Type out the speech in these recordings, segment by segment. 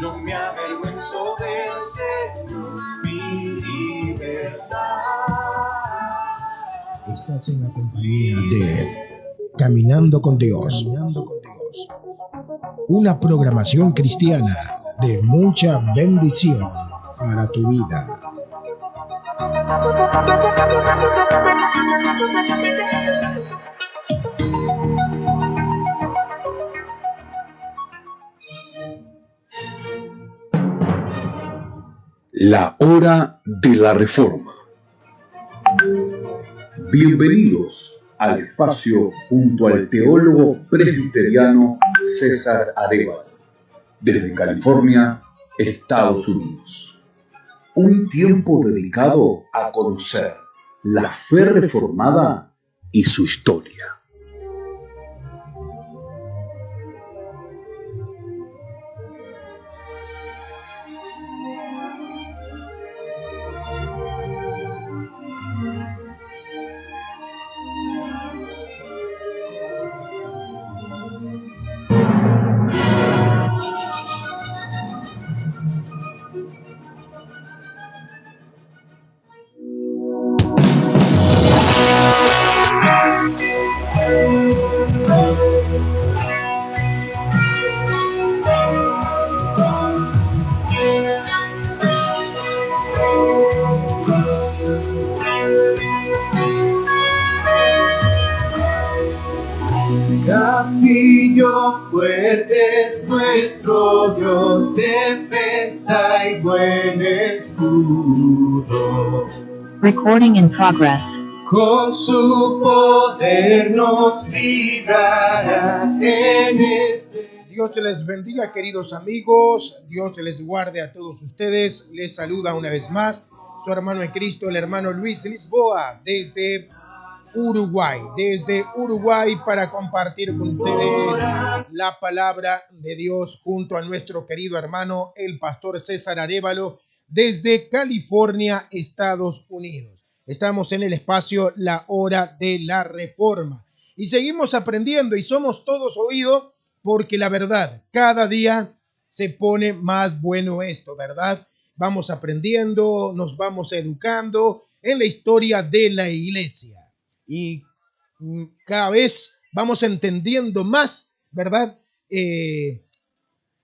no me avergüenzo del Señor, mi libertad. Estás en la compañía de Caminando con Dios. Una programación cristiana de mucha bendición para tu vida. La hora de la reforma. Bienvenidos al espacio junto al teólogo presbiteriano César Arévalo, desde California, Estados Unidos. Un tiempo dedicado a conocer la fe reformada y su historia. Castillo fuerte es nuestro Dios, defensa y buen escudo. Recording in progress. Con su poder nos librará en este. Dios te les bendiga, queridos amigos. Dios te les guarde a todos ustedes. Les saluda una vez más su hermano en Cristo, el hermano Luis Lisboa, desde Uruguay para compartir con ustedes la palabra de Dios junto a nuestro querido hermano, el pastor César Arévalo, desde California, Estados Unidos. Estamos en el espacio La Hora de la Reforma y seguimos aprendiendo y somos todos oídos porque la verdad, cada día se pone más bueno esto, ¿verdad? Vamos aprendiendo, nos vamos educando en la historia de la iglesia. Y cada vez vamos entendiendo más, ¿verdad?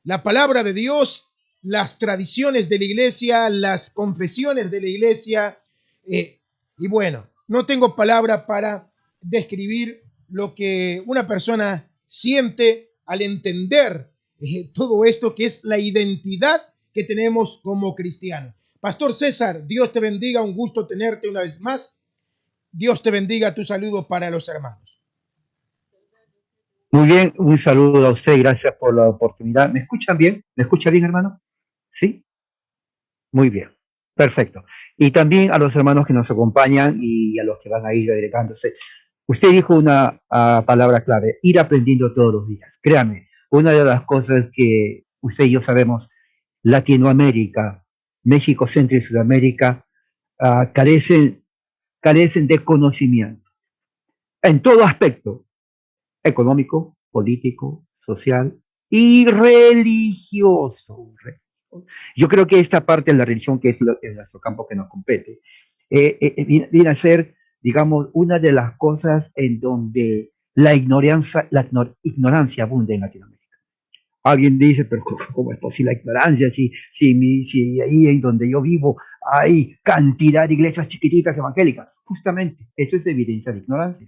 La palabra de Dios, las tradiciones de la iglesia, las confesiones de la iglesia. Y bueno, no tengo palabra para describir lo que una persona siente al entender todo esto que es la identidad que tenemos como cristianos. Pastor César, Dios te bendiga, un gusto tenerte una vez más. Dios te bendiga, tu saludo para los hermanos. Muy bien, un saludo a usted, gracias por la oportunidad. ¿Me escuchan bien? ¿Me escucha bien, hermano? ¿Sí? Muy bien, perfecto. Y también a los hermanos que nos acompañan y a los que van a ir agregándose. Usted dijo una palabra clave, ir aprendiendo todos los días. Créame, una de las cosas que usted y yo sabemos, Latinoamérica, México, Centro y Sudamérica, carecen de conocimiento en todo aspecto, económico, político, social y religioso. Yo creo que esta parte de la religión, que es nuestro campo que nos compete, viene a ser, digamos, una de las cosas en donde la ignorancia abunda en Latinoamérica. Alguien dice, pero ¿cómo es posible la ignorancia si ahí en donde yo vivo hay cantidad de iglesias chiquititas evangélicas? Justamente, eso es evidencia de ignorancia.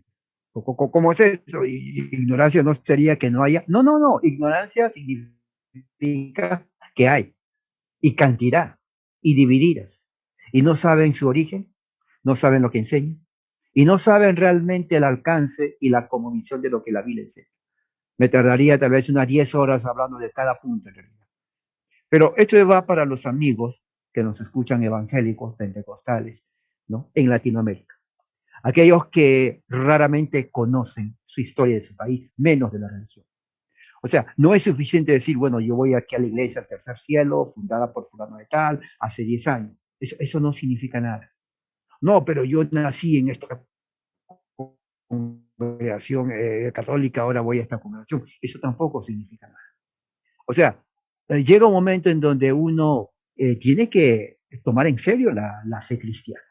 ¿Cómo es eso? Ignorancia no sería que no haya. No. Ignorancia significa que hay, y cantidad, y divididas. Y no saben su origen, no saben lo que enseñan, y no saben realmente el alcance y la convicción de lo que la Biblia enseña. Me tardaría tal vez unas 10 horas hablando de cada punto en realidad. Pero esto va para los amigos que nos escuchan evangélicos, pentecostales, ¿no? En Latinoamérica. Aquellos que raramente conocen su historia de su país, menos de la religión. O sea, no es suficiente decir, bueno, yo voy aquí a la iglesia al Tercer Cielo, fundada por fulano de tal, hace 10 años. Eso no significa nada. No, pero yo nací en esta congregación católica, ahora voy a esta congregación. Eso tampoco significa nada. O sea, llega un momento en donde uno tiene que tomar en serio la fe cristiana.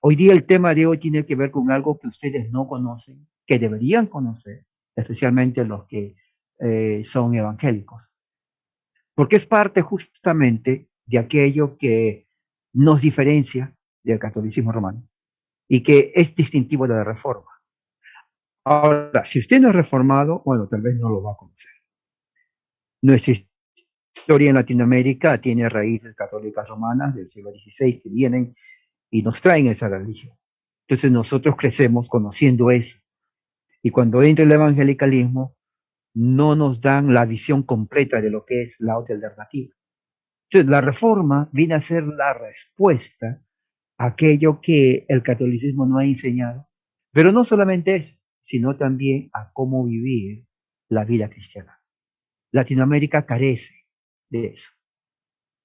Hoy día el tema de hoy tiene que ver con algo que ustedes no conocen, que deberían conocer, especialmente los que son evangélicos, porque es parte justamente de aquello que nos diferencia del catolicismo romano y que es distintivo de la reforma. Ahora, si usted no es reformado, bueno, tal vez no lo va a conocer. Nuestra historia en Latinoamérica tiene raíces católicas romanas del siglo XVI que vienen y nos traen esa religión. Entonces nosotros crecemos conociendo eso. Y cuando entra el evangelicalismo, no nos dan la visión completa de lo que es la otra alternativa. Entonces la reforma viene a ser la respuesta a aquello que el catolicismo no ha enseñado, pero no solamente eso, sino también a cómo vivir la vida cristiana. Latinoamérica carece de eso.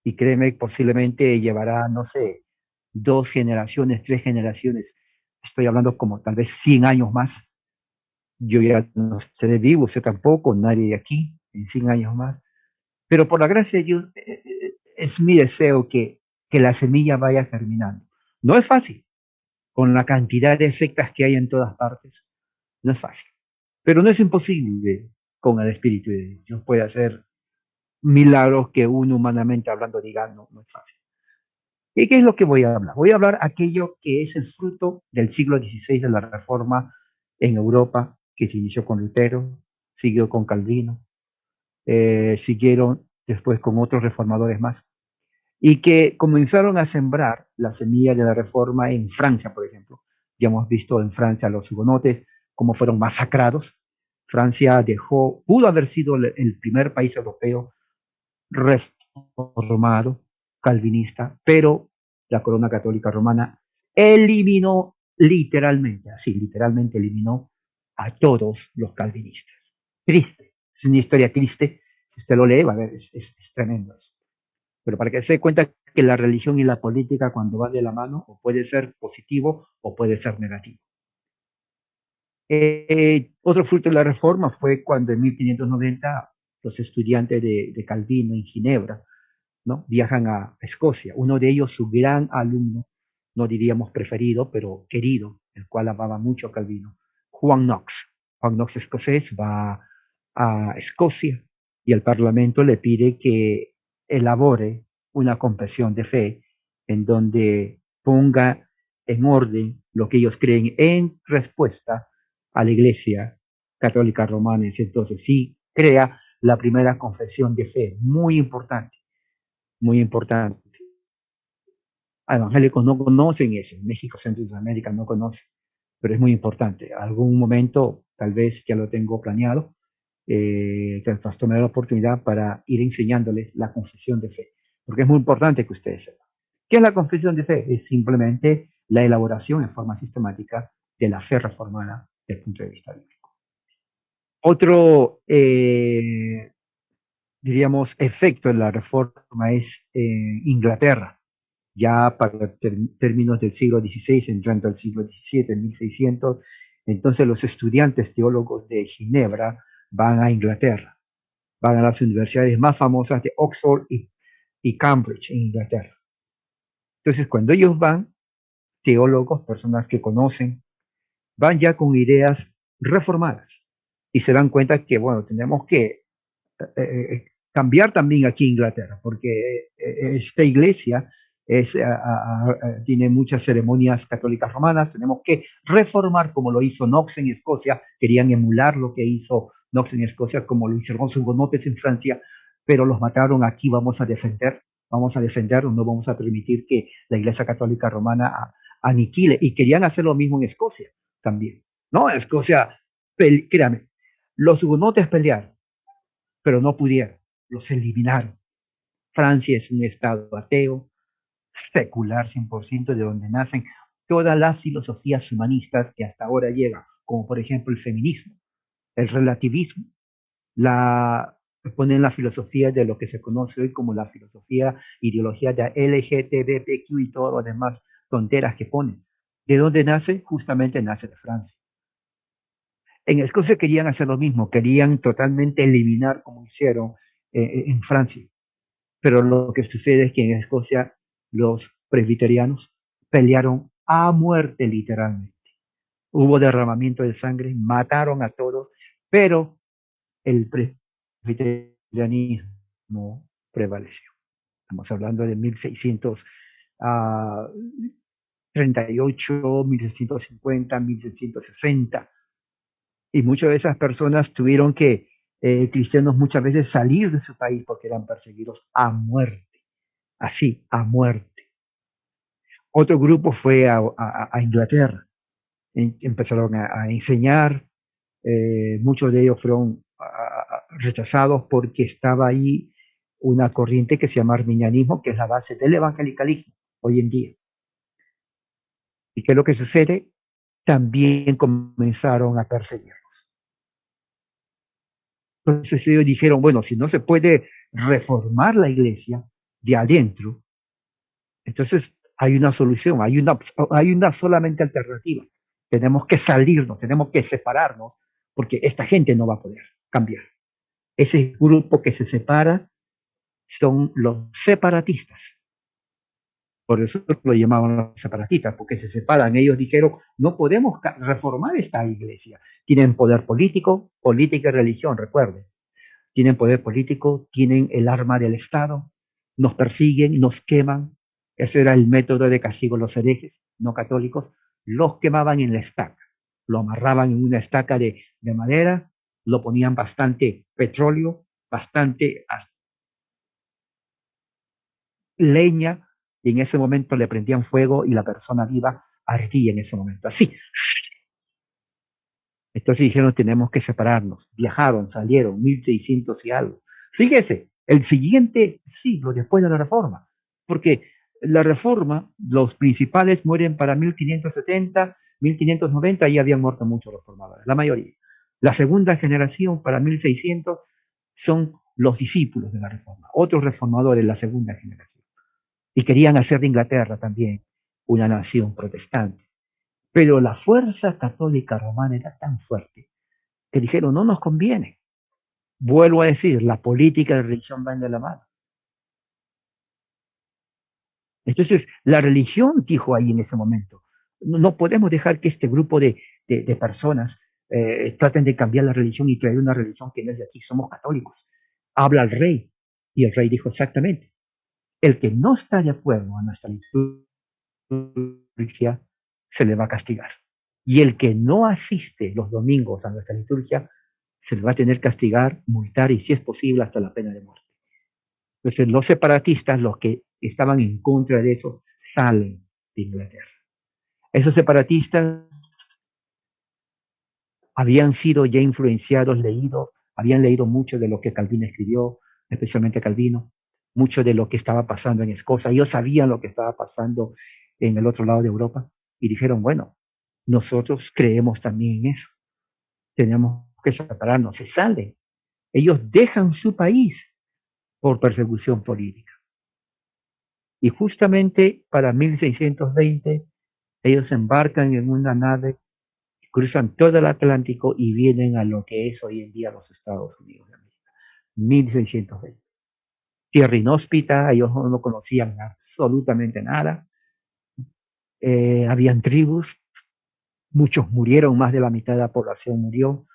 Y créeme, posiblemente llevará, no sé, 2 generaciones, 3 generaciones. Estoy hablando como tal vez 100 años más. Yo ya no estaré vivo, usted tampoco, nadie de aquí, en 100 años más. Pero por la gracia de Dios, es mi deseo que la semilla vaya germinando. No es fácil, con la cantidad de sectas que hay en todas partes, no es fácil. Pero no es imposible con el Espíritu de Dios. Dios puede hacer milagros que uno humanamente hablando diga, no, no es fácil. ¿Y qué es lo que voy a hablar? Voy a hablar aquello que es el fruto del siglo XVI de la Reforma en Europa, que se inició con Lutero, siguió con Calvino, siguieron después con otros reformadores más, y que comenzaron a sembrar la semilla de la Reforma en Francia, por ejemplo. Ya hemos visto en Francia los hugonotes, cómo fueron masacrados. Francia dejó, pudo haber sido el primer país europeo reformado, calvinista, pero la corona católica romana eliminó literalmente, así literalmente eliminó a todos los calvinistas. Triste, es una historia triste, si usted lo lee va a ver, es tremendo eso. Pero para que se dé cuenta que la religión y la política cuando van de la mano, o puede ser positivo o puede ser negativo. Otro fruto de la reforma fue cuando en 1590 los estudiantes de Calvino en Ginebra, ¿no?, viajan a Escocia. Uno de ellos, su gran alumno, no diríamos preferido, pero querido, el cual amaba mucho a Calvino, Juan Knox. Juan Knox escocés va a Escocia y el Parlamento le pide que elabore una confesión de fe en donde ponga en orden lo que ellos creen en respuesta a la Iglesia Católica Romana. Entonces sí crea la primera confesión de fe, muy importante, muy importante. Evangélicos no conocen eso, en México, Centro y Sudamérica no conocen, pero es muy importante. Algún momento, tal vez ya lo tengo planeado, que el pastor me dé la oportunidad para ir enseñándoles la confesión de fe, porque es muy importante que ustedes sepan. ¿Qué es la confesión de fe? Es simplemente la elaboración en forma sistemática de la fe reformada desde el punto de vista bíblico. Otro, diríamos, efecto de la reforma es Inglaterra. Ya para términos del siglo XVI, entrando al siglo XVII, en 1600, entonces los estudiantes teólogos de Ginebra van a Inglaterra, van a las universidades más famosas de Oxford y Cambridge en Inglaterra. Entonces, cuando ellos van, teólogos, personas que conocen, van ya con ideas reformadas y se dan cuenta que, bueno, tenemos que cambiar también aquí en Inglaterra, porque esta iglesia tiene muchas ceremonias católicas romanas, tenemos que reformar como lo hizo Knox en Escocia, querían emular lo que hizo Knox en Escocia, como lo hicieron los hugonotes en Francia, pero los mataron. Aquí vamos a defender, no vamos a permitir que la iglesia católica romana aniquile, y querían hacer lo mismo en Escocia también, ¿no? En Escocia, créame, los hugonotes pelearon, pero no pudieron, los eliminaron. Francia es un estado ateo, secular 100%, de donde nacen todas las filosofías humanistas que hasta ahora llegan, como por ejemplo el feminismo, el relativismo, ponen la filosofía de lo que se conoce hoy como la filosofía, ideología de LGTBQ y todo lo demás tonteras que ponen. ¿De dónde nace? Justamente nace de Francia. En Escocia querían hacer lo mismo, querían totalmente eliminar, como hicieron en Francia. Pero lo que sucede es que en Escocia los presbiterianos pelearon a muerte literalmente. Hubo derramamiento de sangre, mataron a todos, pero el presbiterianismo prevaleció. Estamos hablando de 1638, 1650, 1660. Y muchas de esas personas tuvieron que, cristianos muchas veces, salir de su país porque eran perseguidos a muerte, así, a muerte. Otro grupo fue a Inglaterra, empezaron a enseñar, muchos de ellos fueron rechazados porque estaba ahí una corriente que se llama arminianismo, que es la base del evangelicalismo hoy en día. ¿Y qué es lo que sucede? También comenzaron a perseguirlos. Entonces ellos dijeron, bueno, si no se puede reformar la iglesia de adentro, entonces hay una solución, hay una solamente alternativa. Tenemos que salirnos, tenemos que separarnos, porque esta gente no va a poder cambiar. Ese grupo que se separa son los separatistas. Por eso lo llamaban los separatistas, porque se separan. Ellos dijeron, no podemos reformar esta iglesia. Tienen poder político, política y religión, recuerden. Tienen poder político, tienen el arma del Estado, nos persiguen, nos queman. Ese era el método de castigo a los herejes no católicos. Los quemaban en la estaca, lo amarraban en una estaca de madera, lo ponían bastante petróleo, bastante leña, y en ese momento le prendían fuego y la persona viva ardía en ese momento, así. Entonces dijeron, tenemos que separarnos. Viajaron, salieron, 1600 y algo. Fíjese, el siguiente siglo después de la Reforma, porque la Reforma, los principales mueren para 1570, 1590, y habían muerto muchos reformadores, la mayoría. La segunda generación, para 1600, son los discípulos de la Reforma, otros reformadores, la segunda generación. Y querían hacer de Inglaterra también una nación protestante. Pero la fuerza católica romana era tan fuerte que dijeron, no nos conviene. Vuelvo a decir, la política y la religión van de la mano. Entonces, la religión dijo ahí en ese momento, no podemos dejar que este grupo de personas traten de cambiar la religión y traer una religión que no es de aquí, somos católicos. Habla el rey, y el rey dijo exactamente, el que no está de acuerdo a nuestra liturgia se le va a castigar. Y el que no asiste los domingos a nuestra liturgia se le va a tener que castigar, multar y, si es posible, hasta la pena de muerte. Entonces, los separatistas, los que estaban en contra de eso, salen de Inglaterra. Esos separatistas habían sido ya influenciados, habían leído mucho de lo que Calvino escribió, especialmente Calvino, mucho de lo que estaba pasando en Escocia. Ellos sabían lo que estaba pasando en el otro lado de Europa y dijeron, bueno, nosotros creemos también en eso. Tenemos que separarnos. Se salen. Ellos dejan su país por persecución política. Y justamente para 1620, ellos embarcan en una nave, cruzan todo el Atlántico y vienen a lo que es hoy en día los Estados Unidos de América. 1620. Tierra inhóspita, ellos no conocían absolutamente nada. Habían tribus, muchos murieron, más de la mitad de la población murió.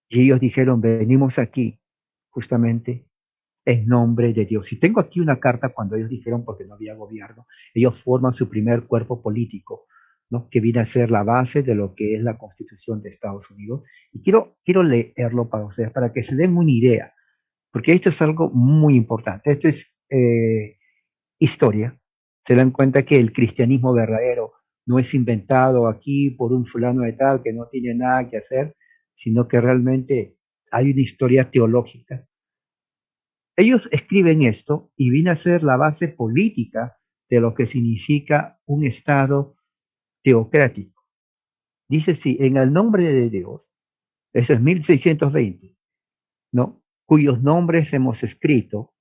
Y ellos dijeron, venimos aquí justamente en nombre de Dios. Y tengo aquí una carta cuando ellos dijeron, porque no había gobierno, ellos forman su primer cuerpo político, ¿no? Que viene a ser la base de lo que es la Constitución de Estados Unidos. Y quiero leerlo para ustedes, para que se den una idea, porque esto es algo muy importante. Esto es historia. Se dan cuenta que el cristianismo verdadero no es inventado aquí por un fulano de tal que no tiene nada que hacer, sino que realmente hay una historia teológica. Ellos escriben esto y viene a ser la base política de lo que significa un Estado teocrático. Dice, sí, en el nombre de Dios, eso es 1620, ¿no? Cuyos nombres hemos escrito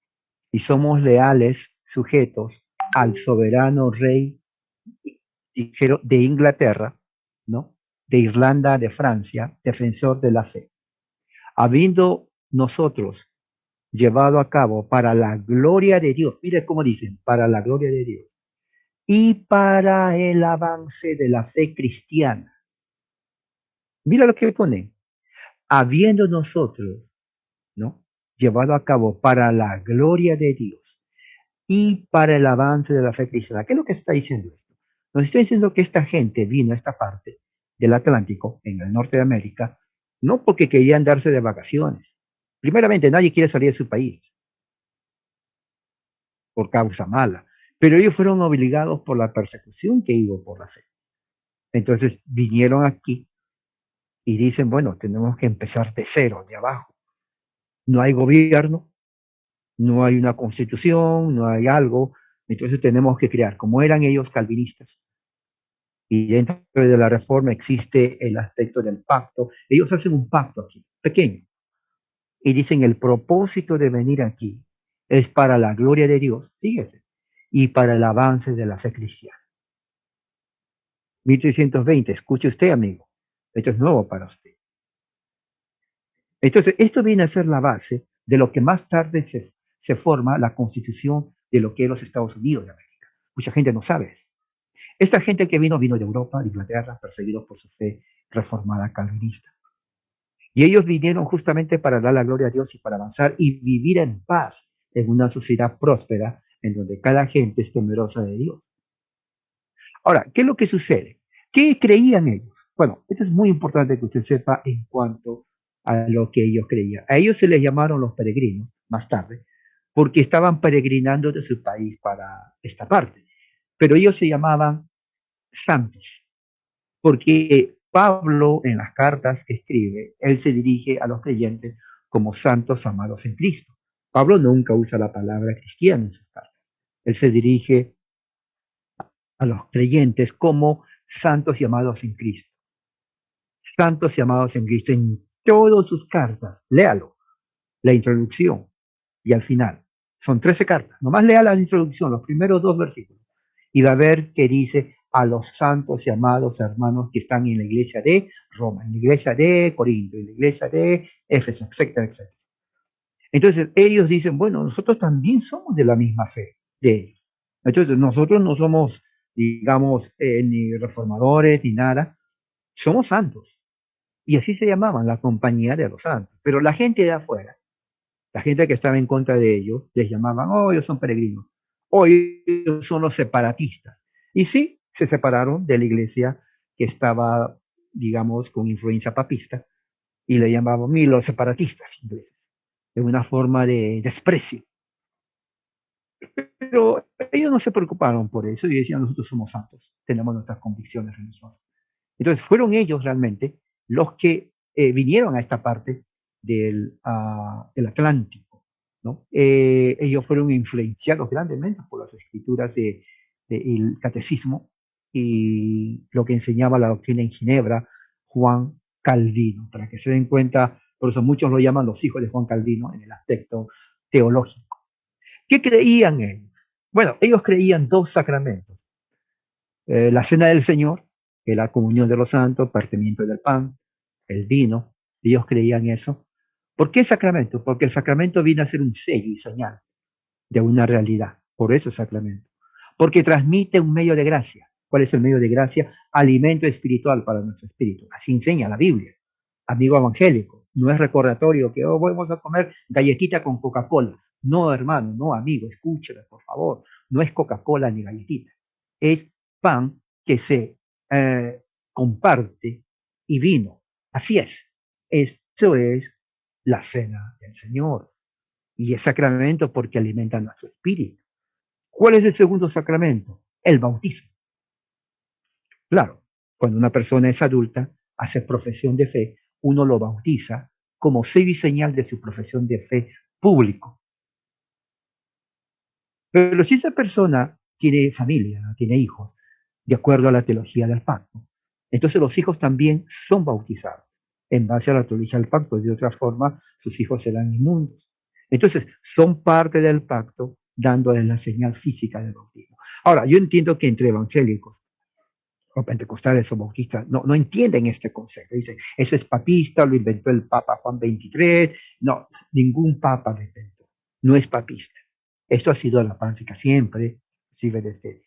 y somos leales sujetos al soberano rey de Inglaterra, ¿no? De Irlanda, de Francia, defensor de la fe. Habiendo nosotros llevado a cabo para la gloria de Dios. Mire cómo dicen, para la gloria de Dios y para el avance de la fe cristiana. Mira lo que ponen, habiendo nosotros, ¿no? Llevado a cabo para la gloria de Dios y para el avance de la fe cristiana. ¿Qué es lo que está diciendo esto? Nos está diciendo que esta gente vino a esta parte del Atlántico, en el norte de América, no porque querían darse de vacaciones. Primeramente, nadie quiere salir de su país por causa mala, pero ellos fueron obligados por la persecución que hubo por la fe. Entonces vinieron aquí y dicen, bueno, tenemos que empezar de cero, de abajo. No hay gobierno, no hay una constitución, no hay algo, entonces tenemos que crear, como eran ellos calvinistas, y dentro de la reforma existe el aspecto del pacto, ellos hacen un pacto aquí, pequeño, y dicen el propósito de venir aquí es para la gloria de Dios, fíjese, y para el avance de la fe cristiana. 1320, escuche usted, amigo, esto es nuevo para usted. Entonces, esto viene a ser la base de lo que más tarde se forma la constitución de lo que es los Estados Unidos de América. Mucha gente no sabe eso. Esta gente que vino de Europa, de Inglaterra, perseguidos por su fe reformada calvinista. Y ellos vinieron justamente para dar la gloria a Dios y para avanzar y vivir en paz en una sociedad próspera en donde cada gente es temerosa de Dios. Ahora, ¿qué es lo que sucede? ¿Qué creían ellos? Bueno, esto es muy importante que usted sepa en cuanto a lo que ellos creían. A ellos se les llamaron los peregrinos más tarde, porque estaban peregrinando de su país para esta parte. Pero ellos se llamaban santos, porque Pablo en las cartas que escribe, él se dirige a los creyentes como santos amados en Cristo. Pablo nunca usa la palabra cristiano en sus cartas. Él se dirige a los creyentes como santos y amados en Cristo. Santos y amados en Cristo en todas sus cartas. Léalo, la introducción y al final. Son 13 cartas. Nomás lea la introducción, los primeros 2 versículos. Y va a ver que dice a los santos y amados hermanos que están en la iglesia de Roma, en la iglesia de Corinto, en la iglesia de Éfeso, etcétera, etcétera. Entonces ellos dicen, bueno, nosotros también somos de la misma fe de ellos. Entonces nosotros no somos, digamos, ni reformadores ni nada, somos santos. Y así se llamaban, la compañía de los santos. Pero la gente de afuera, la gente que estaba en contra de ellos, les llamaban, oh, ellos son peregrinos, oh, ellos son los separatistas. Y sí, se separaron de la iglesia que estaba, digamos, con influencia papista, y le llamaban los separatistas ingleses, de una forma de desprecio. Pero ellos no se preocuparon por eso y decían, nosotros somos santos, tenemos nuestras convicciones religiosas. Entonces fueron ellos realmente los que vinieron a esta parte del Atlántico, ¿no? Ellos fueron influenciados grandemente por las escrituras del catecismo y lo que enseñaba la doctrina en Ginebra, Juan Calvino, para que se den cuenta, por eso muchos lo llaman los hijos de Juan Calvino en el aspecto teológico. ¿Qué creían ellos? Bueno, ellos creían 2 sacramentos. La cena del Señor, que es la comunión de los santos, partimiento del pan, el vino, ellos creían eso. ¿Por qué sacramento? Porque el sacramento viene a ser un sello y señal de una realidad. Por eso es sacramento. Porque transmite un medio de gracia. ¿Cuál es el medio de gracia? Alimento espiritual para nuestro espíritu. Así enseña la Biblia. Amigo evangélico, no es recordatorio que vamos a comer galletita con Coca-Cola. No, hermano, no, amigo, escúcheme, por favor. No es Coca-Cola ni galletita. Es pan que se comparte y vino. Así es. Eso es la cena del Señor. Y es sacramento porque alimenta nuestro espíritu. ¿Cuál es el segundo sacramento? El bautismo. Claro, cuando una persona es adulta, hace profesión de fe, uno lo bautiza como sello y señal de su profesión de fe público. Pero si esa persona tiene familia, tiene hijos, de acuerdo a la teología del pacto, entonces los hijos también son bautizados en base a la teología del pacto. De otra forma, sus hijos serán inmundos. Entonces, son parte del pacto dándoles la señal física del bautismo. Ahora, yo entiendo que entre evangélicos o pentecostales o bautistas no entienden este concepto. Dicen, eso es papista, lo inventó el Papa Juan XXIII. No, ningún papa lo inventó. no es papista. Esto ha sido la práctica siempre, inclusive desde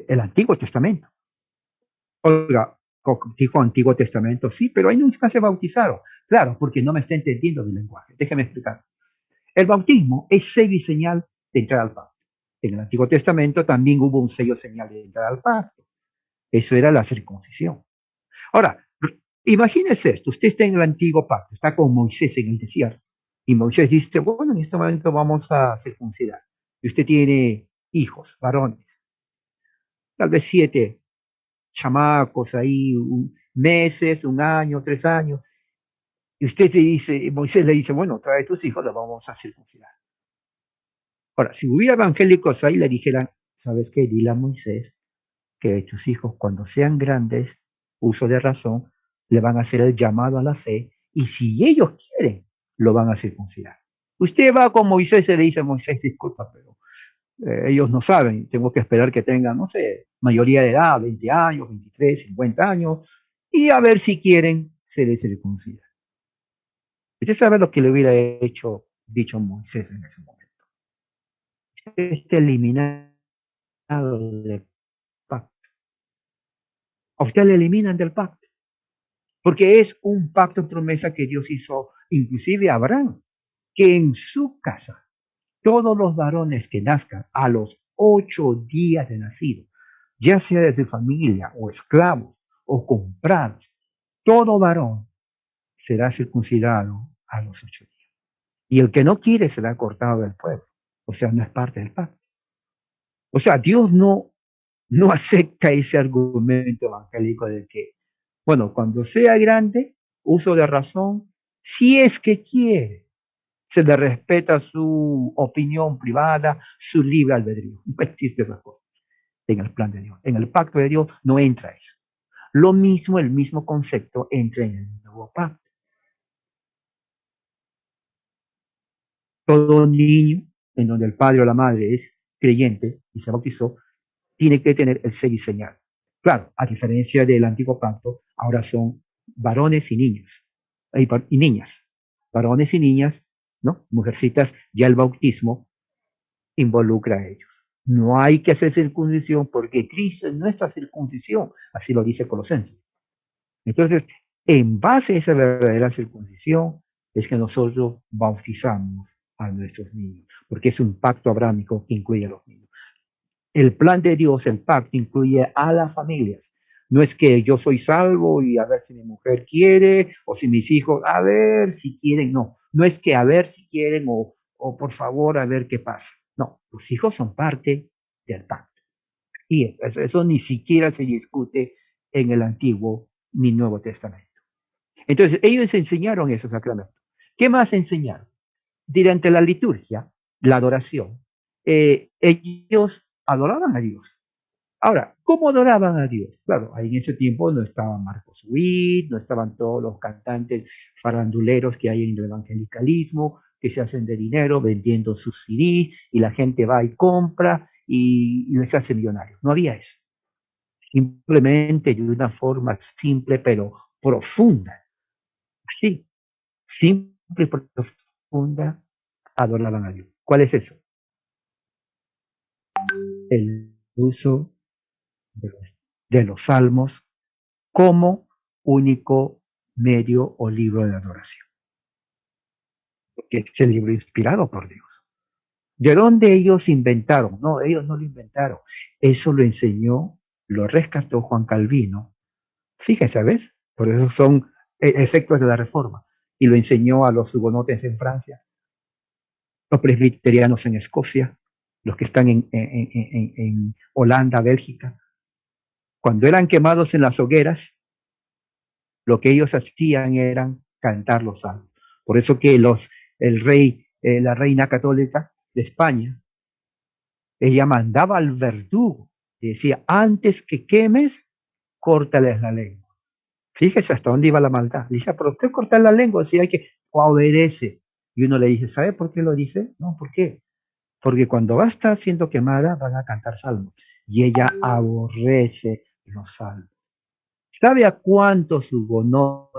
el Antiguo Testamento. Oiga, dijo Antiguo Testamento, sí, pero ahí nunca se bautizaron. Claro, porque no me está entendiendo mi lenguaje. Déjeme explicar. El bautismo es sello y señal de entrar al pacto. En el Antiguo Testamento también hubo un sello y señal de entrar al pacto. Eso era la circuncisión. Ahora, imagínese esto, usted está en el antiguo pacto, está con Moisés en el desierto, y Moisés dice, bueno, en este momento vamos a circuncidar. Y usted tiene hijos, varones, tal vez 7 chamacos ahí, meses, 1 año, 3 años, y usted le dice, Moisés le dice, bueno, trae tus hijos, los vamos a circuncidar. Ahora, si hubiera evangélicos ahí, le dijeran, ¿sabes qué? Dile a Moisés que tus hijos cuando sean grandes, uso de razón, le van a hacer el llamado a la fe y si ellos quieren, lo van a circuncidar. Usted va con Moisés y le dice a Moisés, disculpa, pero ellos no saben, tengo que esperar que tengan, no sé, mayoría de edad, 20 años, 23, 50 años, y a ver si quieren, se les circuncida. Usted sabe lo que le hubiera dicho Moisés en ese momento. Este eliminado del pacto. A usted le eliminan del pacto. Porque es un pacto de promesa que Dios hizo inclusive a Abraham, que en su casa todos los varones que nazcan a los 8 días de nacido, ya sea de su familia o esclavos o comprados, todo varón será circuncidado a los 8 días. Y el que no quiere será cortado del pueblo. O sea, no es parte del pacto. O sea, Dios no acepta ese argumento evangélico de que, bueno, cuando sea grande, uso de razón, si es que quiere, se le respeta su opinión privada, su libre albedrío. No existe esa cosa en el plan de Dios. En el pacto de Dios no entra eso. Lo mismo, el mismo concepto entra en el nuevo pacto. Todo niño en donde el padre o la madre es creyente y se bautizó, tiene que tener el sello y señal. Claro, a diferencia del antiguo pacto, ahora son varones y niños, y niñas, varones y niñas, ¿no? Mujercitas, ya el bautismo involucra a ellos. No hay que hacer circuncisión porque Cristo es nuestra circuncisión, así lo dice Colosenses. Entonces, en base a esa verdadera circuncisión, es que nosotros bautizamos a nuestros niños, porque es un pacto abrámico que incluye a los niños. El plan de Dios, el pacto, incluye a las familias. No es que yo soy salvo y a ver si mi mujer quiere o si mis hijos, a ver si quieren. No, no es que a ver si quieren o por favor a ver qué pasa. No, tus hijos son parte del pacto. Y eso ni siquiera se discute en el Antiguo ni Nuevo Testamento. Entonces, ellos enseñaron esos sacramentos. ¿Qué más enseñaron? Durante la liturgia, la adoración, ellos adoraban a Dios. Ahora, ¿cómo adoraban a Dios? Claro, ahí en ese tiempo no estaba Marcos Witt, no estaban todos los cantantes faranduleros que hay en el evangelicalismo, que se hacen de dinero vendiendo sus CDs y la gente va y compra y les hace millonarios. No había eso. Simplemente de una forma simple pero profunda. Sí, simple y profunda, adoraban a Dios. ¿Cuál es eso? El uso de los salmos como único medio o libro de adoración. Porque es el libro inspirado por Dios. ¿De dónde ellos inventaron? No, ellos no lo inventaron. Eso lo enseñó, lo rescató Juan Calvino. Fíjense, ¿ves? Por eso son efectos de la Reforma. Y lo enseñó a los hugonotes en Francia, los presbiterianos en Escocia, los que están en Holanda, Bélgica. Cuando eran quemados en las hogueras, lo que ellos hacían eran cantar los salmos. Por eso que la reina católica de España, ella mandaba al verdugo y decía, antes que quemes, córtales la lengua. Fíjese hasta dónde iba la maldad. Dice, ¿por qué cortar la lengua? Si hay que obedece. Y uno le dice, ¿sabe por qué lo dice? No, ¿por qué? Porque cuando va a estar siendo quemada, van a cantar salmos. Y ella aborrece los salmos. ¿Sabe a cuántos hugonotes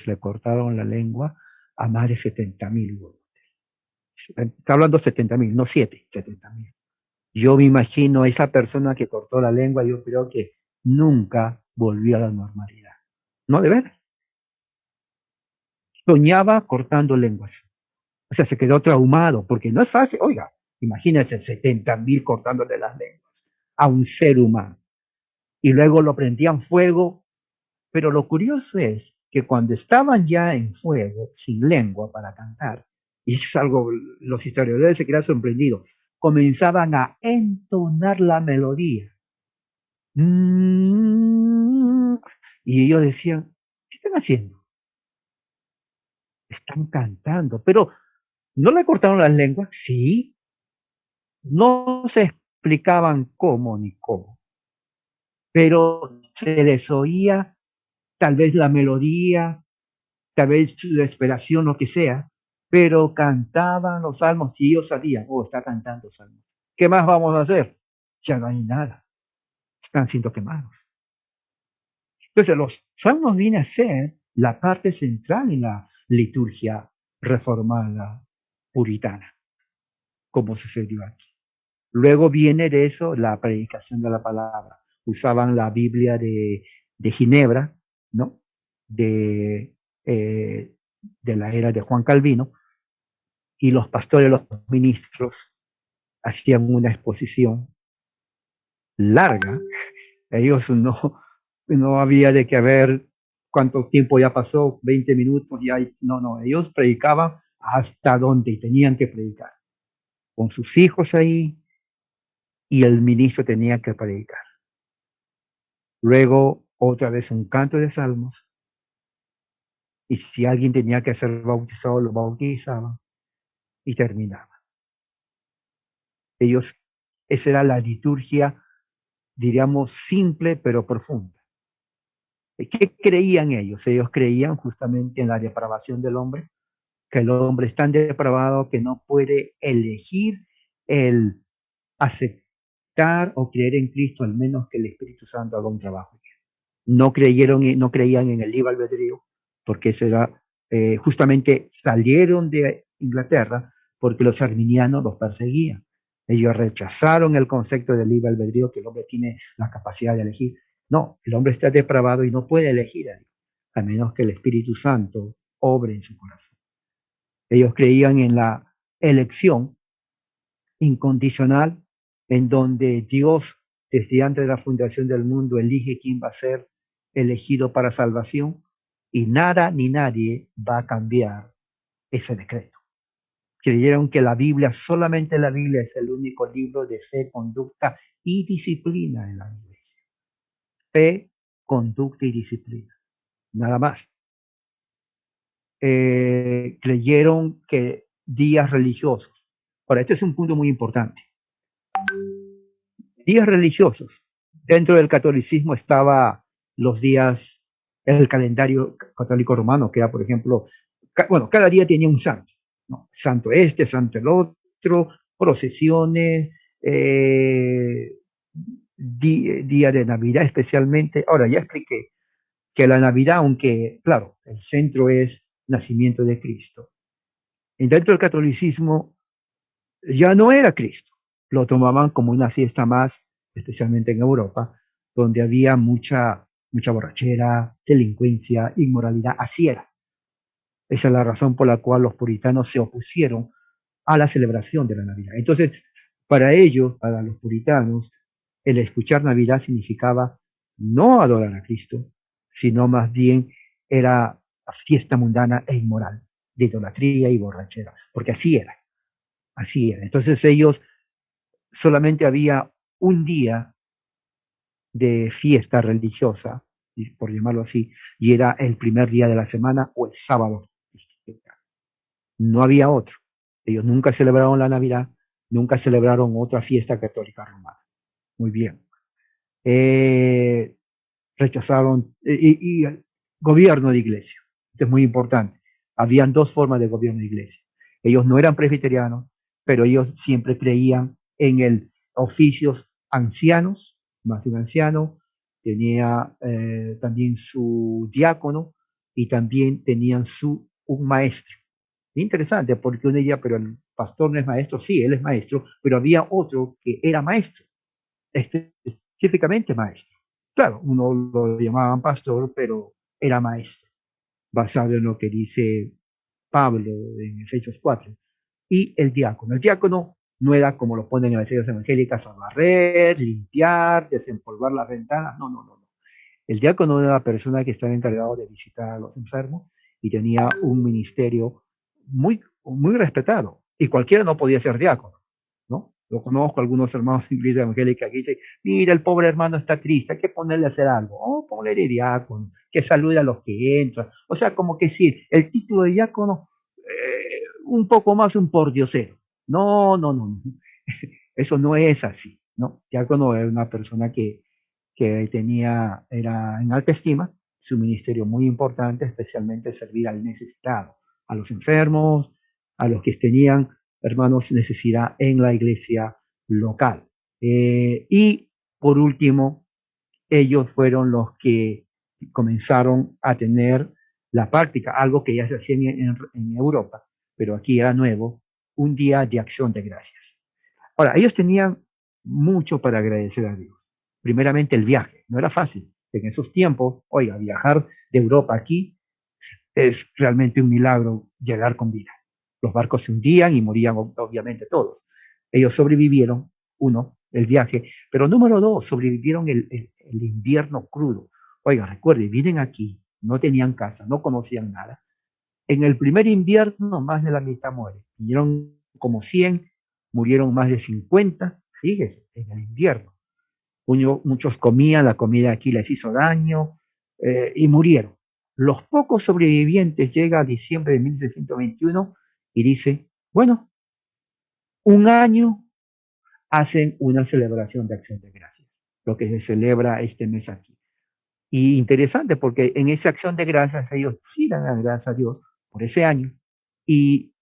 le cortaron la lengua? A más de 70,000 hugonotes. Está hablando 70.000, no 7, 70.000. Yo me imagino a esa persona que cortó la lengua, yo creo que nunca volvió a la normalidad. No, de veras. Soñaba cortando lenguas. O sea, se quedó traumado, porque no es fácil. Oiga, imagínense 70.000 cortándole las lenguas a un ser humano. Y luego lo prendían fuego. Pero lo curioso es que cuando estaban ya en fuego, sin lengua para cantar, y eso es algo, los historiadores se quedan sorprendidos, comenzaban a entonar la melodía. Mm, Y ellos decían, ¿qué están haciendo? Están cantando, pero ¿no le cortaron las lenguas? Sí, no se explicaban cómo ni cómo, pero se les oía tal vez la melodía, tal vez la esperación, lo que sea, pero cantaban los salmos y ellos sabían, oh, está cantando salmos. ¿Qué más vamos a hacer? Ya no hay nada, están siendo quemados. Entonces, los salmos vienen a ser la parte central en la liturgia reformada puritana, como sucedió aquí. Luego viene de eso la predicación de la palabra. Usaban la Biblia de Ginebra, ¿no? De, eh, de la era de Juan Calvino, y los pastores, los ministros, hacían una exposición larga. Ellos no había de que ver cuánto tiempo ya pasó, 20 minutos, ya, no, ellos predicaban hasta donde tenían que predicar, con sus hijos ahí, y el ministro tenía que predicar. Luego, otra vez un canto de salmos, y si alguien tenía que ser bautizado, lo bautizaban y terminaba. Ellos, esa era la liturgia, diríamos, simple pero profunda. ¿Qué creían ellos? Ellos creían justamente en la depravación del hombre, que el hombre es tan depravado que no puede elegir el aceptar o creer en Cristo, al menos que el Espíritu Santo haga un trabajo. No creían en el libre albedrío, porque justamente salieron de Inglaterra porque los arminianos los perseguían. Ellos rechazaron el concepto del libre albedrío, que el hombre tiene la capacidad de elegir. No, el hombre está depravado y no puede elegir a Dios, a menos que el Espíritu Santo obre en su corazón. Ellos creían en la elección incondicional, en donde Dios, desde antes de la fundación del mundo, elige quién va a ser elegido para salvación, y nada ni nadie va a cambiar ese decreto. Creyeron que la Biblia, solamente la Biblia, es el único libro de fe, conducta y disciplina en la iglesia. Fe, conducta y disciplina. Nada más. Creyeron que días religiosos. Ahora, este es un punto muy importante. Días religiosos. Dentro del catolicismo estaba los días, el calendario católico romano, que era, por ejemplo, cada día tenía un santo, ¿no? Santo este, santo el otro, procesiones, día de Navidad especialmente. Ahora, ya expliqué que la Navidad, aunque, claro, el centro es nacimiento de Cristo, y dentro del catolicismo ya no era Cristo, lo tomaban como una fiesta más, especialmente en Europa, donde había mucha borrachera, delincuencia, inmoralidad. Así era. Esa es la razón por la cual los puritanos se opusieron a la celebración de la Navidad. Entonces, para ellos, para los puritanos, el escuchar Navidad significaba no adorar a Cristo, sino más bien era fiesta mundana e inmoral, de idolatría y borrachera, porque así era. Así era. Entonces ellos, solamente había un día de fiesta religiosa, por llamarlo así, y era el primer día de la semana o el sábado. No había otro. Ellos nunca celebraron la Navidad, nunca celebraron otra fiesta católica romana. Muy bien. Rechazaron y gobierno de iglesia. Esto es muy importante. Habían dos formas de gobierno de iglesia. Ellos no eran presbiterianos, pero ellos siempre creían en el oficios ancianos, más de un anciano, tenía también su diácono y también tenían un maestro. Interesante, porque uno diría, pero el pastor no es maestro, sí, él es maestro, pero había otro que era maestro, específicamente maestro. Claro, uno lo llamaban pastor, pero era maestro, basado en lo que dice Pablo en Efesios 4. Y el diácono. El diácono no era como lo ponen en las iglesias evangélicas, a barrer, limpiar, desempolvar las ventanas. No, no, no. El diácono era la persona que estaba encargado de visitar a los enfermos y tenía un ministerio muy, muy respetado. Y cualquiera no podía ser diácono, ¿no? Lo conozco algunos hermanos de iglesia evangélica que dicen, mira, el pobre hermano está triste, hay que ponerle a hacer algo. Oh, ponle de diácono, que salude a los que entran. O sea, como que sí, el título de diácono, un poco más un pordiosero. No, no, no. Eso no es así, ¿no? Diácono era una persona que era en alta estima, su ministerio muy importante, especialmente servir al necesitado, a los enfermos, a los que tenían, hermanos, necesidad en la iglesia local. Y por último, ellos fueron los que comenzaron a tener la práctica, algo que ya se hacía en Europa, pero aquí era nuevo, un día de acción de gracias. Ahora, ellos tenían mucho para agradecer a Dios. Primeramente el viaje, no era fácil. En esos tiempos, oiga, viajar de Europa aquí es realmente un milagro llegar con vida. Los barcos se hundían y morían obviamente todos. Ellos sobrevivieron, uno, el viaje, pero número dos, sobrevivieron el invierno crudo. Oiga, recuerde, vienen aquí, no tenían casa, no conocían nada. En el primer invierno, más de la mitad muere. Vinieron como 100, murieron más de 50, fíjese, en el invierno. Muchos comían, la comida aquí les hizo daño y murieron. Los pocos sobrevivientes llega a diciembre de 1621 y dice, bueno, un año hacen una celebración de acción de gracias, lo que se celebra este mes aquí. Y interesante porque en esa acción de gracias ellos sí dan las gracias a Dios por ese año y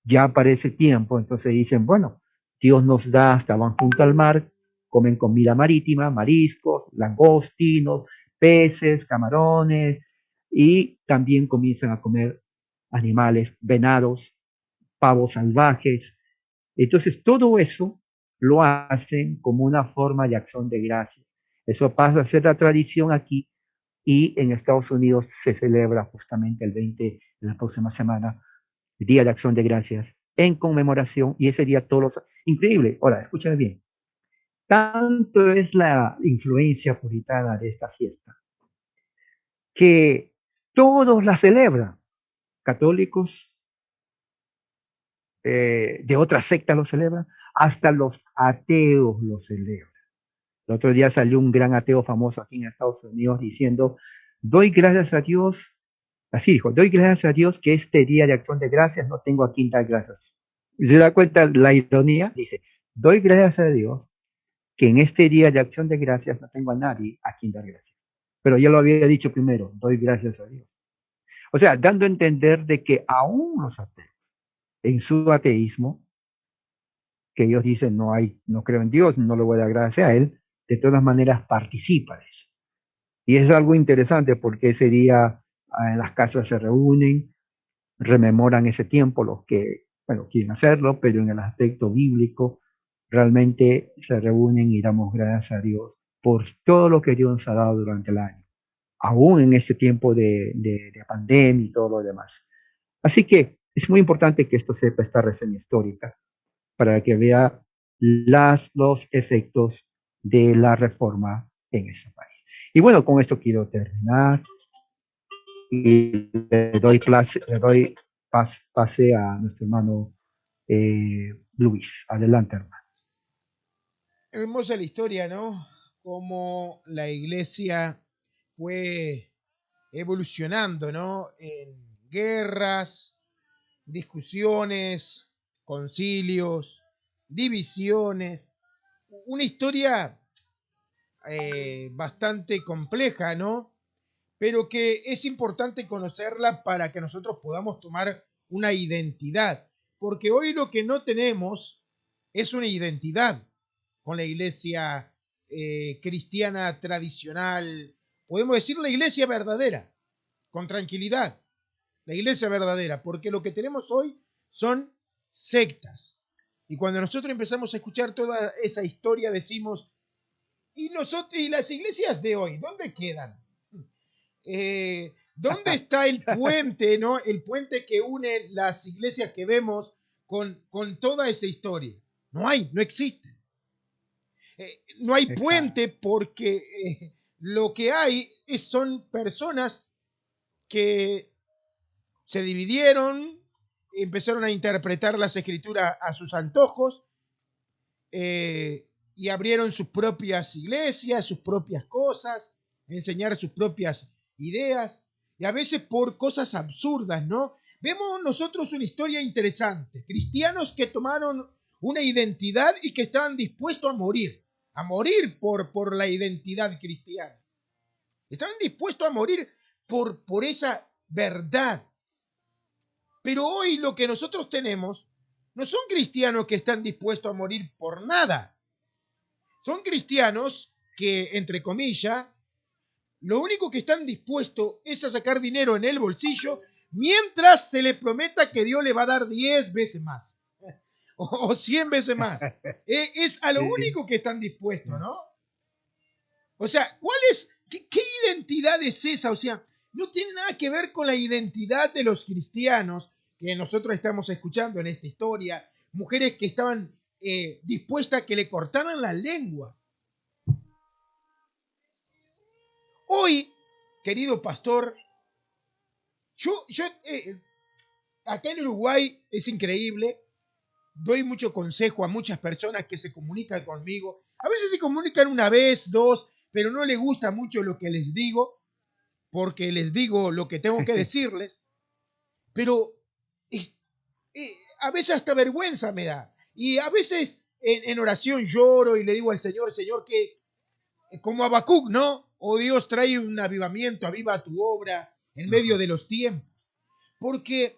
ya para ese tiempo entonces dicen, bueno, Dios nos da, estaban junto al mar, comen comida marítima, mariscos, langostinos, peces, camarones y también comienzan a comer animales, venados, pavos salvajes. Entonces todo eso lo hacen como una forma de acción de gracias. Eso pasa a ser la tradición aquí y en Estados Unidos se celebra justamente el 20 de la próxima semana, el Día de Acción de Gracias, en conmemoración, y ese día todos los... Increíble, ahora, escúchame bien, tanto es la influencia puritana de esta fiesta, que todos la celebran, católicos, de otras sectas lo celebran, hasta los ateos lo celebran. El otro día salió un gran ateo famoso aquí en Estados Unidos diciendo, doy gracias a Dios. Así dijo, doy gracias a Dios que este día de acción de gracias no tengo a quien dar gracias. ¿Se da cuenta la ironía? Dice, doy gracias a Dios que en este día de acción de gracias no tengo a nadie a quien dar gracias. Pero ya lo había dicho primero, doy gracias a Dios. O sea, dando a entender de que aún los ateos, en su ateísmo, que ellos dicen no creo en Dios, no le voy a dar gracias a Él, de todas maneras participa de eso. Y es algo interesante porque ese día en las casas se reúnen, rememoran ese tiempo los que, bueno, quieren hacerlo, pero en el aspecto bíblico realmente se reúnen y damos gracias a Dios por todo lo que Dios nos ha dado durante el año, aún en este tiempo de pandemia y todo lo demás. Así que es muy importante que esto sepa esta reseña histórica para que vea los efectos de la reforma en ese país. Y bueno, con esto quiero terminar y le doy pase a nuestro hermano Luis. Adelante, hermano. Hermosa la historia, ¿no? Cómo la iglesia fue evolucionando, ¿no? En guerras, discusiones, concilios, divisiones. Una historia bastante compleja, ¿no? Pero que es importante conocerla para que nosotros podamos tomar una identidad. Porque hoy lo que no tenemos es una identidad con la iglesia cristiana tradicional. Podemos decir la iglesia verdadera, con tranquilidad. La iglesia verdadera, porque lo que tenemos hoy son sectas. Y cuando nosotros empezamos a escuchar toda esa historia, decimos, ¿y nosotros y las iglesias de hoy, dónde quedan? ¿Dónde está el puente, no? El puente que une las iglesias que vemos con toda esa historia. No hay, no existe. No hay puente porque lo que hay son personas que se dividieron, empezaron a interpretar las escrituras a sus antojos y abrieron sus propias iglesias, sus propias cosas, enseñar sus propias ideas y a veces por cosas absurdas, ¿no? Vemos nosotros una historia interesante, cristianos que tomaron una identidad y que estaban dispuestos a morir por la identidad cristiana. Estaban dispuestos a morir por esa verdad. Pero hoy lo que nosotros tenemos no son cristianos que están dispuestos a morir por nada. Son cristianos que, entre comillas, lo único que están dispuestos es a sacar dinero en el bolsillo mientras se le prometa que Dios le va a dar 10 veces más o 100 veces más. Es a lo único que están dispuestos, ¿no? O sea, qué identidad es esa? O sea, no tiene nada que ver con la identidad de los cristianos que nosotros estamos escuchando en esta historia. Mujeres que estaban dispuestas a que le cortaran la lengua. Hoy, querido pastor, acá en Uruguay es increíble, doy mucho consejo a muchas personas que se comunican conmigo. A veces se comunican una vez, dos, pero no les gusta mucho lo que les digo, porque les digo lo que tengo que decirles, pero a veces hasta vergüenza me da. Y a veces en oración lloro y le digo al Señor, Señor, que como Habacuc, ¿no? Oh Dios, trae un avivamiento, aviva tu obra en medio de los tiempos. Porque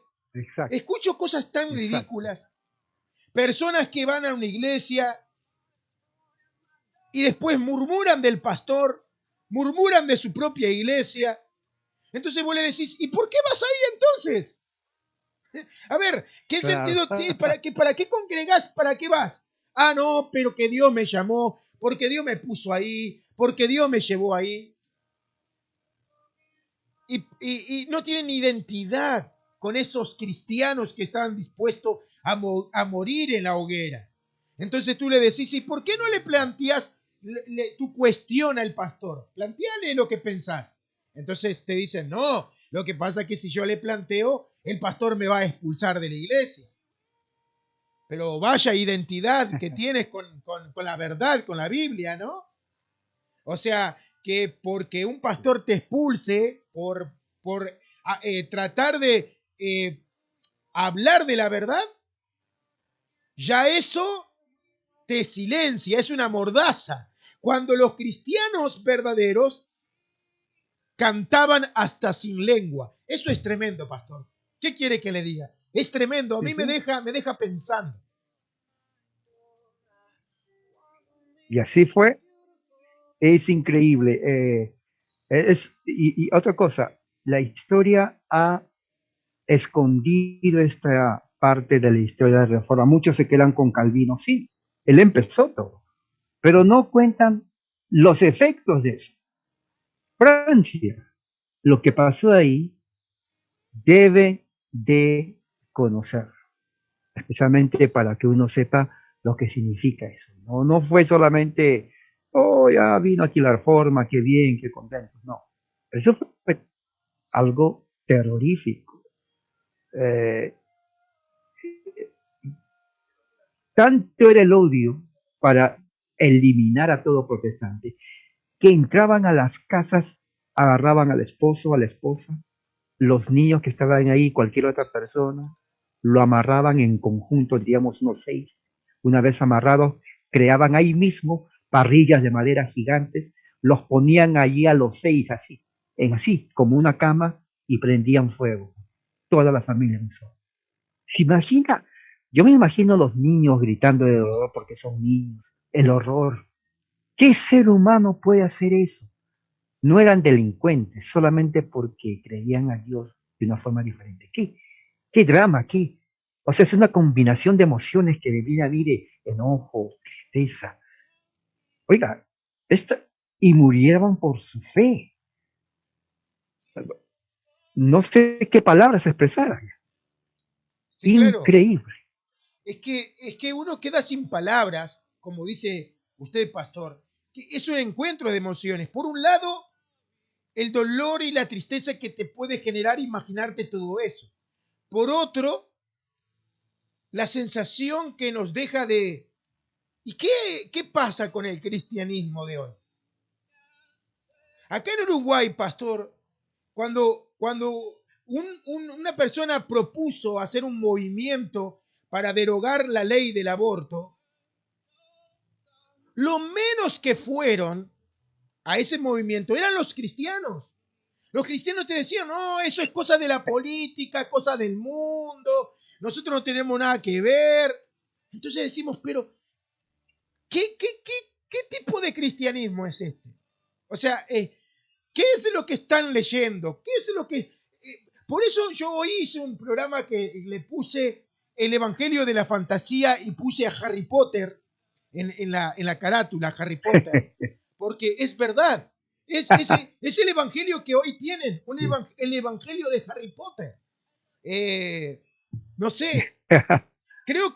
escucho cosas tan ridículas. Personas que van a una iglesia y después murmuran del pastor, murmuran de su propia iglesia. Entonces vos le decís, ¿y por qué vas ahí entonces? A ver, ¿qué sentido tiene? ¿Para qué congregás? ¿Para qué vas? Ah, no, pero que Dios me llamó, porque Dios me puso ahí, porque Dios me llevó ahí. Y no tienen identidad con esos cristianos que estaban dispuestos a morir en la hoguera. Entonces tú le decís, ¿y por qué no le planteas tu cuestión al pastor? Planteale lo que pensás. Entonces te dicen, no, lo que pasa es que si yo le planteo, el pastor me va a expulsar de la iglesia. Pero vaya identidad que tienes con la verdad, con la Biblia, ¿no? O sea, que porque un pastor te expulse por tratar de hablar de la verdad, ya eso te silencia, es una mordaza. Cuando los cristianos verdaderos cantaban hasta sin lengua. Eso es tremendo, pastor. ¿Qué quiere que le diga? Es tremendo, a mí me deja pensando. Y así fue. Es increíble. Y otra cosa, la historia ha escondido esta parte de la historia de la Reforma. Muchos se quedan con Calvino, sí, él empezó todo, pero no cuentan los efectos de eso. Francia, lo que pasó ahí, debe de conocer, especialmente para que uno sepa lo que significa eso. No fue solamente, oh, ya vino aquí la Reforma, qué bien, qué contento. No, eso fue algo terrorífico. Tanto era el odio para eliminar a todo protestante que entraban a las casas, agarraban al esposo, a la esposa, los niños que estaban ahí, cualquier otra persona, lo amarraban en conjunto, diríamos unos 6. Una vez amarrados, creaban ahí mismo parrillas de madera gigantes, los ponían allí a los 6 así, como una cama, y prendían fuego. Toda la familia en eso. ¿Se imagina? Yo me imagino los niños gritando de dolor porque son niños, el horror. ¿Qué ser humano puede hacer eso? No eran delincuentes solamente porque creían a Dios de una forma diferente. ¿Qué drama? O sea, es una combinación de emociones que me viene a mí de enojo, tristeza. Oiga, esta, y murieron por su fe. No sé qué palabras expresar. Sí, claro. Increíble. Es que uno queda sin palabras, como dice usted, pastor, que es un encuentro de emociones. Por un lado, el dolor y la tristeza que te puede generar imaginarte todo eso. Por otro, la sensación que nos deja de... ¿Y qué pasa con el cristianismo de hoy? Acá en Uruguay, pastor, cuando una persona propuso hacer un movimiento para derogar la ley del aborto, lo menos que fueron a ese movimiento eran los cristianos. Los cristianos te decían, no, eso es cosa de la política, cosa del mundo, nosotros no tenemos nada que ver. Entonces decimos, pero ¿qué tipo de cristianismo es este? O sea, ¿qué es lo que están leyendo? ¿Qué es lo que...? Por eso yo hoy hice un programa que le puse el Evangelio de la Fantasía y puse a Harry Potter en la carátula, Harry Potter, porque es verdad. Es el Evangelio que hoy tienen, el Evangelio de Harry Potter. No sé, creo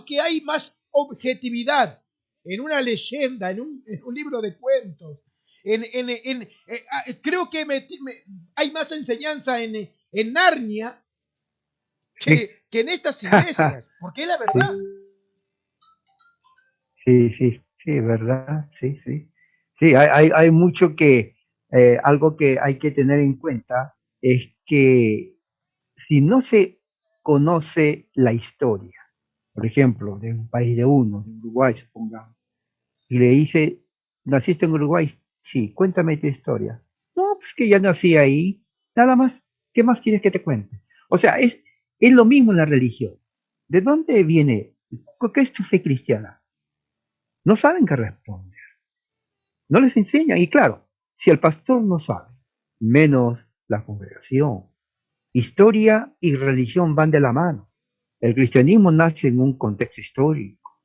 que hay más objetividad en una leyenda, en un libro de cuentos. Creo que hay más enseñanza en Narnia Sí. que en estas iglesias, porque es la verdad. Sí, sí, sí, verdad, sí, sí. Sí, hay mucho que, algo que hay que tener en cuenta es que si no se conoce la historia, por ejemplo, de un país de uno, de Uruguay, supongamos, y le dice, ¿naciste en Uruguay? Sí, cuéntame tu historia. No, pues que ya nací ahí, nada más. ¿Qué más quieres que te cuente? O sea, es lo mismo en la religión. ¿De dónde viene? ¿Qué es tu fe cristiana? No saben qué responder. No les enseñan. Y claro, si el pastor no sabe, menos la congregación. Historia y religión van de la mano. El cristianismo nace en un contexto histórico.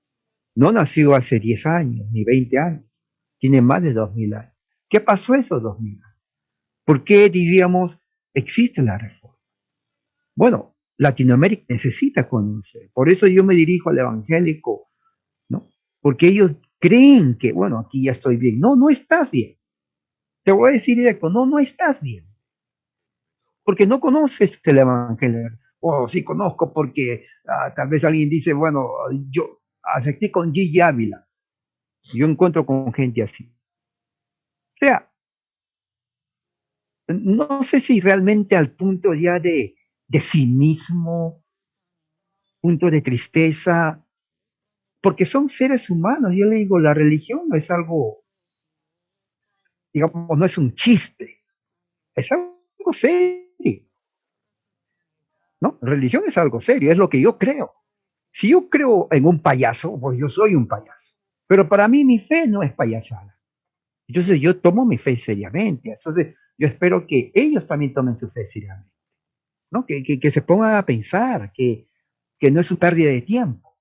No nació hace 10 años ni 20 años. Tiene más de 2000 años. ¿Qué pasó esos 2000 años? ¿Por qué, diríamos, existe la reforma? Bueno, Latinoamérica necesita conocer. Por eso yo me dirijo al evangélico, ¿no? Porque ellos creen que, bueno, aquí ya estoy bien. No, no estás bien. Te voy a decir directo, no, no estás bien. Porque no conoces el evangelio. O sí conozco porque tal vez alguien dice, bueno, yo acepté con Gigi Ávila. Yo encuentro con gente así. O sea, no sé si realmente al punto ya de cinismo, punto de tristeza, porque son seres humanos. Yo le digo, la religión no es algo, digamos, no es un chiste, es algo serio, ¿no? Religión es algo serio, es lo que yo creo. Si yo creo en un payaso, pues yo soy un payaso. Pero para mí mi fe no es payasada. Entonces yo tomo mi fe seriamente. Entonces yo espero que ellos también tomen su fe seriamente, ¿no? Que se pongan a pensar, que no es una pérdida de tiempo.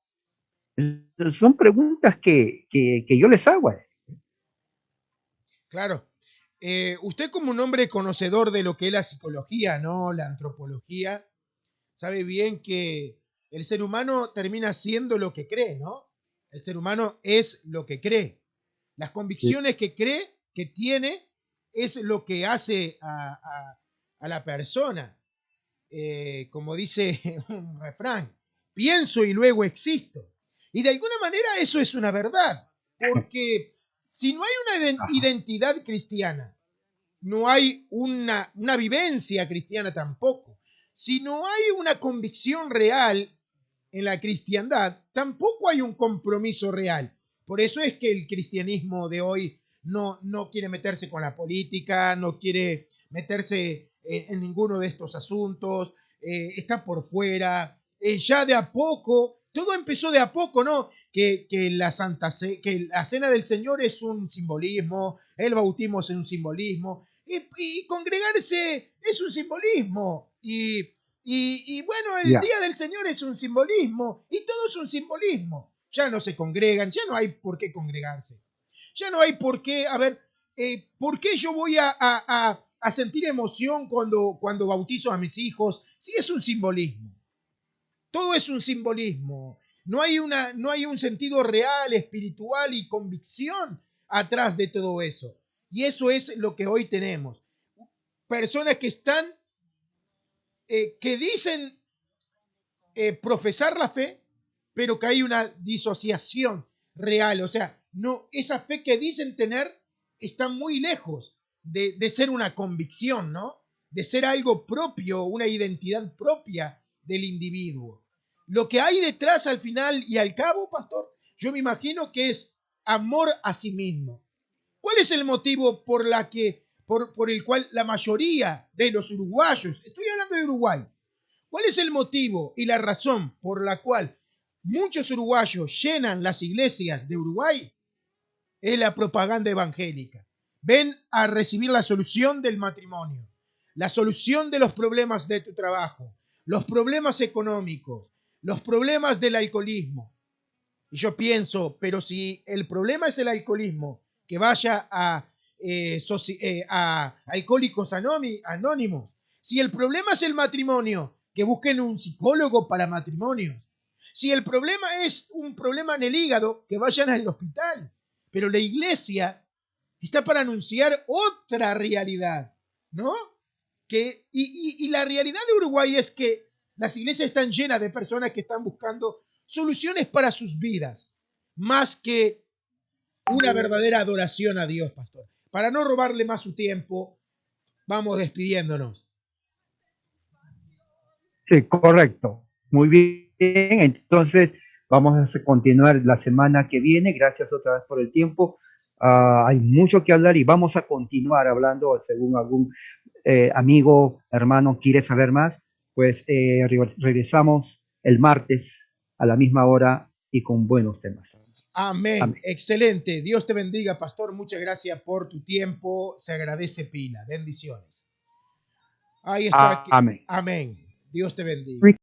Son preguntas que yo les hago. Claro. Usted como un hombre conocedor de lo que es la psicología, ¿no? La antropología, sabe bien que el ser humano termina siendo lo que cree, ¿no? El ser humano es lo que cree. Las Sí, convicciones que cree, que tiene, es lo que hace a la persona. Como dice un refrán, pienso y luego existo. Y de alguna manera eso es una verdad, porque si no hay una ajá, identidad cristiana, no hay una vivencia cristiana tampoco. Si no hay una convicción real en la cristiandad, tampoco hay un compromiso real. Por eso es que el cristianismo de hoy no quiere meterse con la política, no quiere meterse en ninguno de estos asuntos, está por fuera. Ya de a poco, todo empezó de a poco, ¿no? Que la cena del Señor es un simbolismo, el bautismo es un simbolismo, y congregarse es un simbolismo. Y Y bueno, el Ya. Día del Señor es un simbolismo y todo es un simbolismo. Ya no se congregan, ya no hay por qué congregarse. Ya no hay por qué, a ver, ¿por qué yo voy a sentir emoción cuando bautizo a mis hijos? Si es un simbolismo. Todo es un simbolismo. No hay un sentido real, espiritual y convicción atrás de todo eso. Y eso es lo que hoy tenemos. Personas que están, que dicen profesar la fe, pero que hay una disociación real. O sea, no, esa fe que dicen tener está muy lejos de ser una convicción, ¿no? De ser algo propio, una identidad propia del individuo. Lo que hay detrás al final y al cabo, pastor, yo me imagino que es amor a sí mismo. ¿Cuál es el motivo por el cual la mayoría de los uruguayos, estoy hablando de Uruguay, cuál es el motivo y la razón por la cual muchos uruguayos llenan las iglesias de Uruguay? Es la propaganda evangélica. Ven a recibir la solución del matrimonio, la solución de los problemas de tu trabajo, los problemas económicos, los problemas del alcoholismo. Y yo pienso, pero si el problema es el alcoholismo, que vaya a Alcohólicos Anónimos. Si el problema es el matrimonio, que busquen un psicólogo para matrimonios. Si el problema es un problema en el hígado, que vayan al hospital. Pero la iglesia está para anunciar otra realidad, ¿no? Y la realidad de Uruguay es que las iglesias están llenas de personas que están buscando soluciones para sus vidas, más que una verdadera adoración a Dios, pastor. Para no robarle más su tiempo, vamos despidiéndonos. Sí, correcto. Muy bien. Entonces, vamos a continuar la semana que viene. Gracias otra vez por el tiempo. Hay mucho que hablar y vamos a continuar hablando según algún amigo, hermano quiere saber más. Pues regresamos el martes a la misma hora y con buenos temas. Amén. Amén. Excelente. Dios te bendiga, pastor. Muchas gracias por tu tiempo. Se agradece pila. Bendiciones. Ahí está. Amén. Amén. Dios te bendiga.